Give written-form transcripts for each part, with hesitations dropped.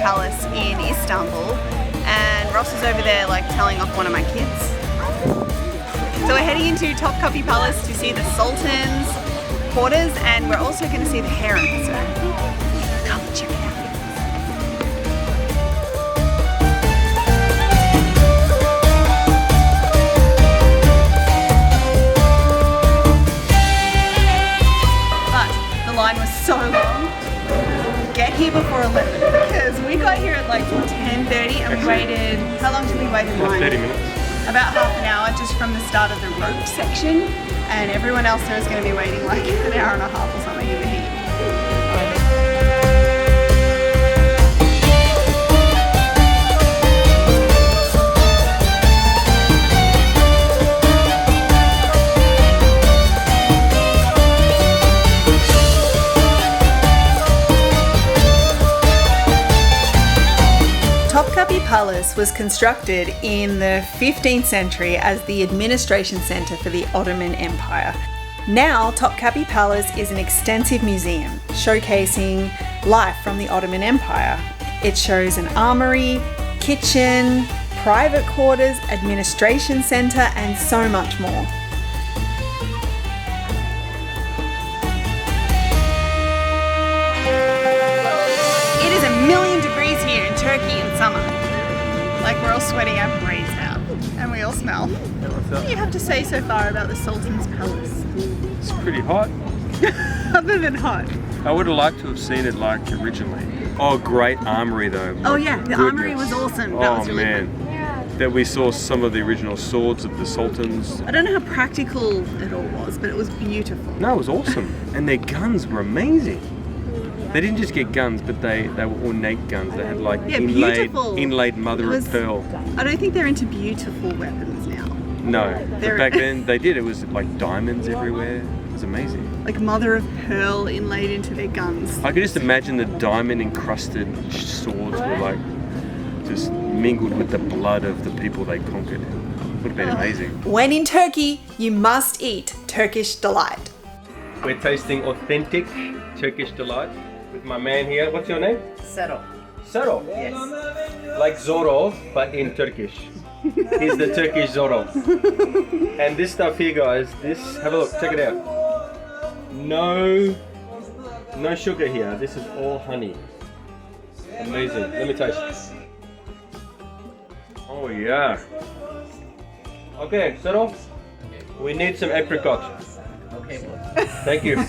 Palace in Istanbul, and Ross is over there like telling off one of my kids. So we're heading into Topkapi Palace to see the Sultans' quarters, and we're also going to see the harem, so come check it out. The line was so long. Get here before 11 because we got here at like 10:30 and we waited. How long did we wait in line? 30 minutes. About half an hour just from the start of the rope section, and everyone else there is going to be waiting like an hour and a half or something in the heat. Topkapi Palace was constructed in the 15th century as the administration centre for the Ottoman Empire. Now, Topkapi Palace is an extensive museum showcasing life from the Ottoman Empire. It shows an armoury, kitchen, private quarters, administration centre, and so much more. It is a million degrees here in Turkey in summer. Like we're all sweating our brains out and we all smell. What do you have to say so far about the Sultan's palace? It's pretty hot. Other than hot. I would have liked to have seen it like originally. Oh, great armory though. Oh yeah, the armory was awesome. That was really man. fun. That we saw some of the original swords of the Sultans. I don't know how practical it all was, but it was beautiful. No, it was awesome. And their guns were amazing. They didn't just get guns, but they were ornate guns. They had like inlaid mother of pearl. I don't think they're into beautiful weapons now. No, but back then they did. It was like diamonds everywhere. It was amazing. Like mother of pearl inlaid into their guns. I could just imagine the diamond encrusted swords were like just mingled with the blood of the people they conquered. Would have been amazing. When in Turkey, you must eat Turkish delight. We're tasting authentic Turkish delight with my man here. What's your name? Settle. Zoro. Yes. Like Zorro, but in Turkish. He's the Turkish Zorro. And this stuff here, guys, have a look, check it out. No sugar here. This is all honey. Amazing. Let me taste. Oh yeah. Okay, Zoro. We need some apricot. Okay. Thank you.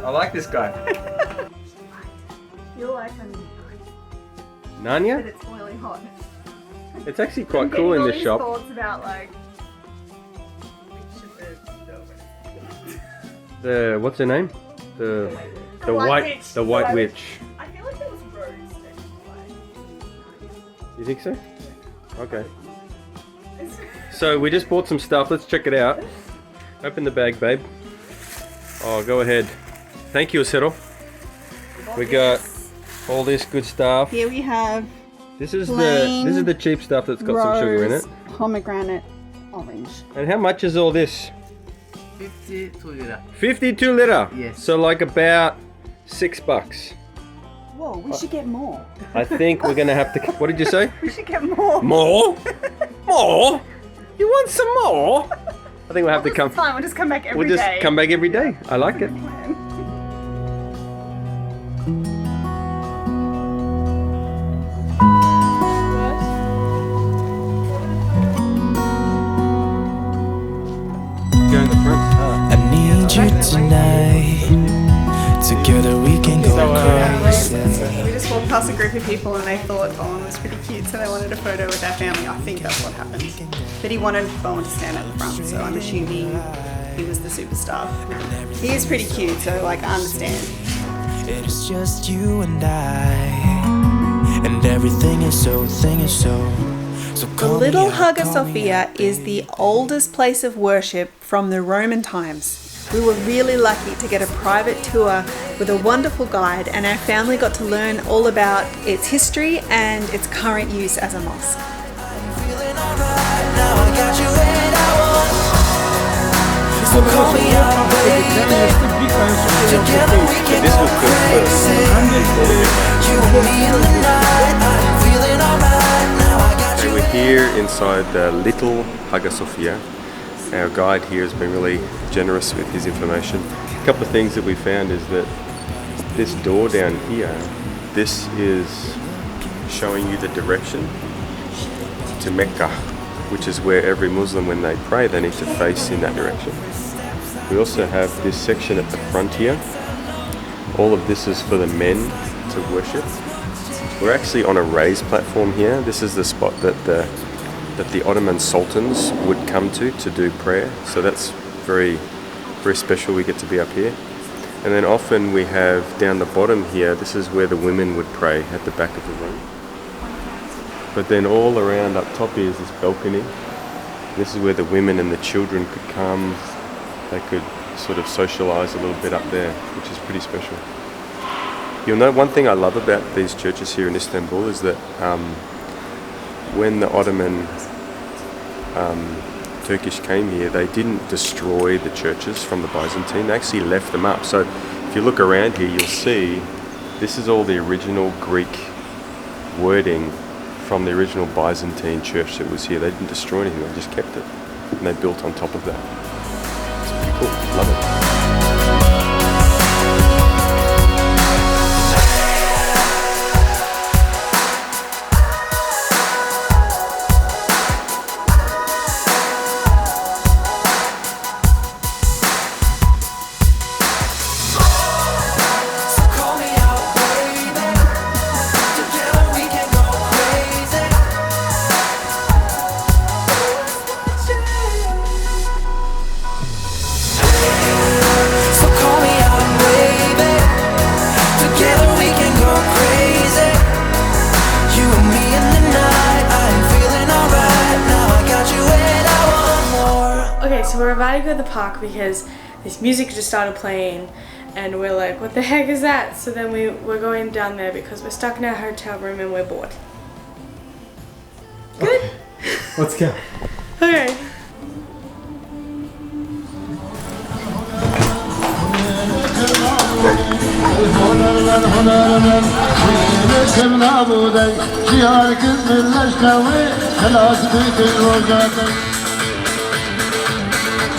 I like this guy. You'll like Narnia. Narnia? But it's boiling hot. It's actually quite cool in this shop. Thoughts about like The what's her name? The white witch. I feel like it was Rose. You think so? Okay. So we just bought some stuff. Let's check it out. Open the bag, babe. Oh, go ahead. Thank you, Cyril. We got all this good stuff. Here we have This is the cheap stuff that's got some sugar in it. Pomegranate orange. And how much is all this? 52 lira. 52 lira. Yes. So like about $6. Whoa, we should get more. I think we're gonna have to. What did you say? We should get more. More? More? You want some more? I think we'll have to come. Fine, we'll just come back every day. We'll just come back every day. I like it. I need you tonight. Together we can go crazy. We just walked past a group of people and they thought Bowen was pretty cute, so they wanted a photo with their family. I think that's what happened. But he wanted Bowen to stand at the front, so I'm assuming he was the superstar. He is pretty cute, so like I understand. It is just you and I, and everything is so. The Little Hagia Sophia is the oldest place of worship from the Roman times. We were really lucky to get a private tour with a wonderful guide, and our family got to learn all about its history and its current use as a mosque. So call me out, baby. Together we can go crazy. You inside the little Hagia Sophia. Our guide here has been really generous with his information. A couple of things that we found is that this door down here, this is showing you the direction to Mecca, which is where every Muslim, when they pray, they need to face in that direction. We also have this section at the front here. All of this is for the men to worship. We're actually on a raised platform here. This is the spot that the Ottoman Sultans would come to do prayer. So that's very, very special. We get to be up here. And then often we have down the bottom here, this is where the women would pray at the back of the room. But then all around up top here is this balcony. This is where the women and the children could come. They could sort of socialise a little bit up there, which is pretty special. You'll know one thing I love about these churches here in Istanbul is that when the Ottoman Turkish came here, they didn't destroy the churches from the Byzantine, they actually left them up. So if you look around here, you'll see this is all the original Greek wording from the original Byzantine church that was here. They didn't destroy anything, they just kept it. And they built on top of that. It's pretty cool, love it. So we're about to go to the park because this music just started playing and we're like, what the heck is that? So then we're going down there because we're stuck in our hotel room and we're bored. Good? Okay. Let's go. Okay.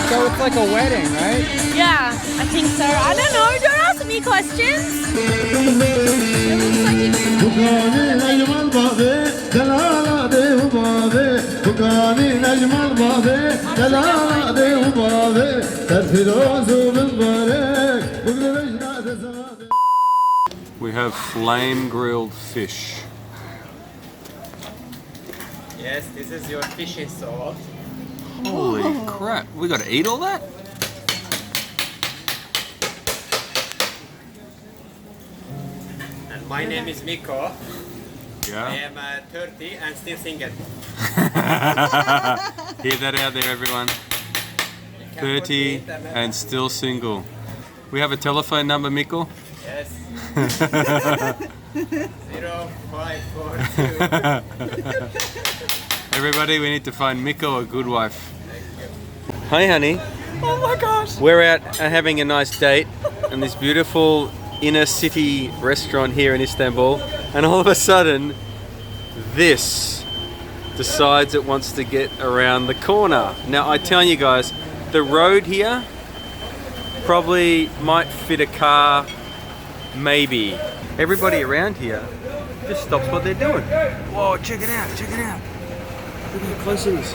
So it's like a wedding, right? Yeah, I think so. I don't know. Don't ask me questions. We have flame grilled fish. Yes, this is your fishing sauce. Holy crap, we gotta eat all that? And my name is Miko. I Yeah. am 30 and still single. Hear that out there, everyone. 30 and still single. We have a telephone number, Mikko? Yes. 0542. Everybody, we need to find Mikko a good wife. Hi, honey. Oh my gosh. We're out having a nice date in this beautiful inner city restaurant here in Istanbul, and all of a sudden, this decides it wants to get around the corner. Now, I tell you guys, the road here probably might fit a car, maybe. Everybody around here just stops what they're doing. Whoa, check it out, check it out. Look how close it is.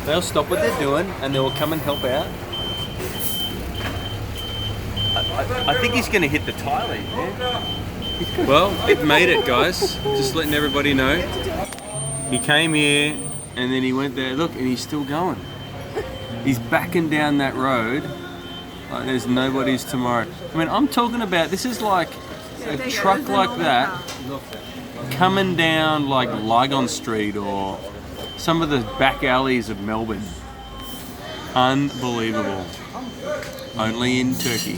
They'll stop what they're doing and they will come and help out. I think he's going to hit the tiling. Yeah? Well, it made it, guys. Just letting everybody know. He came here and then he went there. Look, and he's still going. He's backing down that road like there's nobody's tomorrow. I mean, I'm talking about, this is like a truck like that coming down like Lygon Street or some of the back alleys of Melbourne. Unbelievable. Only in Turkey.